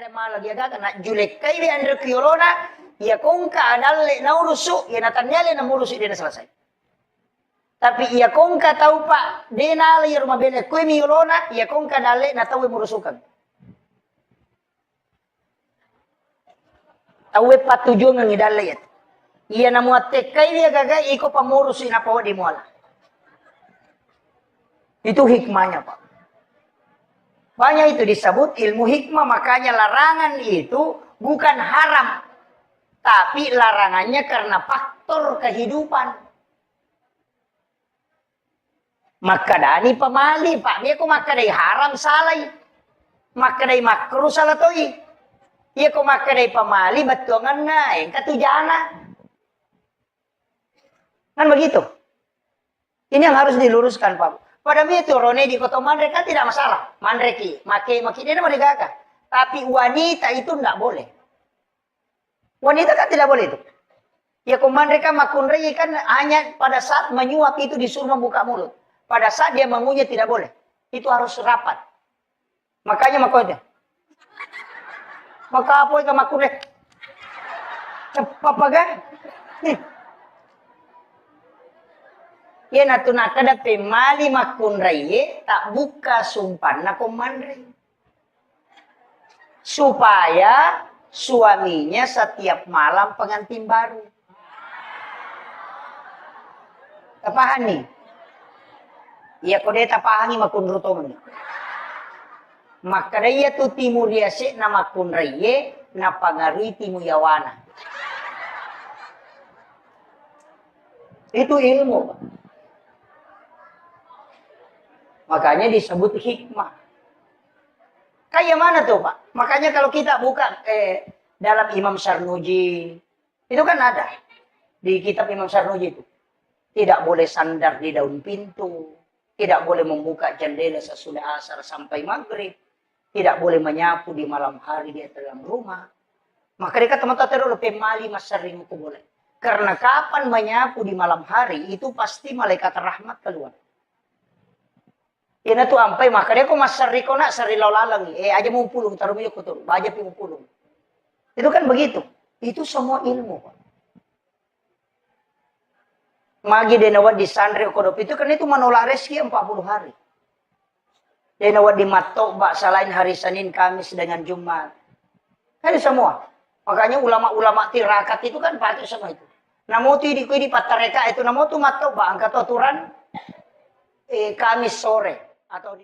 andre mala dia gaga na julek kai we andre kiolona ya kongka adalle na urusu ya natanyale na murusu dia na selesai. Tapi ia kongka tahu pak denal ya rumah bene kue miolona ia kongka dalle na tahu murusukan. Tahu patujuan ngidalle ya. Ia na muatte kai dia gaga iko pamurus ina pawa di muala. Itu hikmahnya pak. Banyak itu disebut ilmu hikmah, makanya larangan itu bukan haram. Tapi larangannya karena faktor kehidupan. Maka dani pemali pak, dia kok maka dari haram salai. Maka dari makruh salah toi. Dia kok maka dari pemali betuangan naik katujana. Kan begitu. Ini yang harus diluruskan pak. Pada itu Rone di kota Mandre kan tidak masalah. Mandre ki, maki dia mau digagah. Tapi wanita itu tidak boleh. Wanita kan tidak boleh itu. Ya komandre kan makunre kan hanya pada saat menyuap itu disuruh membuka mulut. Pada saat dia mengunyah tidak boleh. Itu harus rapat. Makanya makunre. Maka apa itu makunre? Cepat pakai. Ya natuna kada pemali makunrai tak buka sumpan na komandre. Supaya suaminya setiap malam pengantin baru. Tapahani. Ya kode tapahani makunruto. Maka dia tu timur dia se na makunrai na pangarui timu yawana. Itu ilmu. Makanya disebut hikmah. Kayak mana tuh Pak? Makanya kalau kita buka dalam Imam Sarnuji, itu kan ada. Di kitab Imam Sarnuji itu. Tidak boleh sandar di daun pintu. Tidak boleh membuka jendela sesudah asar sampai maghrib. Tidak boleh menyapu di malam hari di dalam rumah. Maka dia kata teman-teman pemali masering itu boleh. Karena kapan menyapu di malam hari, itu pasti malaikat rahmat keluar. Ina tu ampai maka dia ko masari ko na sari lalang aja mau pulung taruh minyak kotor baja pi mau pulung. Itu kan begitu. Itu semua ilmu. Magi denawat di sandre kodop itu kan itu menolak rezeki 40 hari. Denawat di matok bak selain hari Senin, Kamis dengan Jumat. Kan semua. Makanya ulama-ulama tirakat itu kan pakai semua itu. Namo tu di patareka itu namo tu matok bak angkat aturan Kamis sore. Atau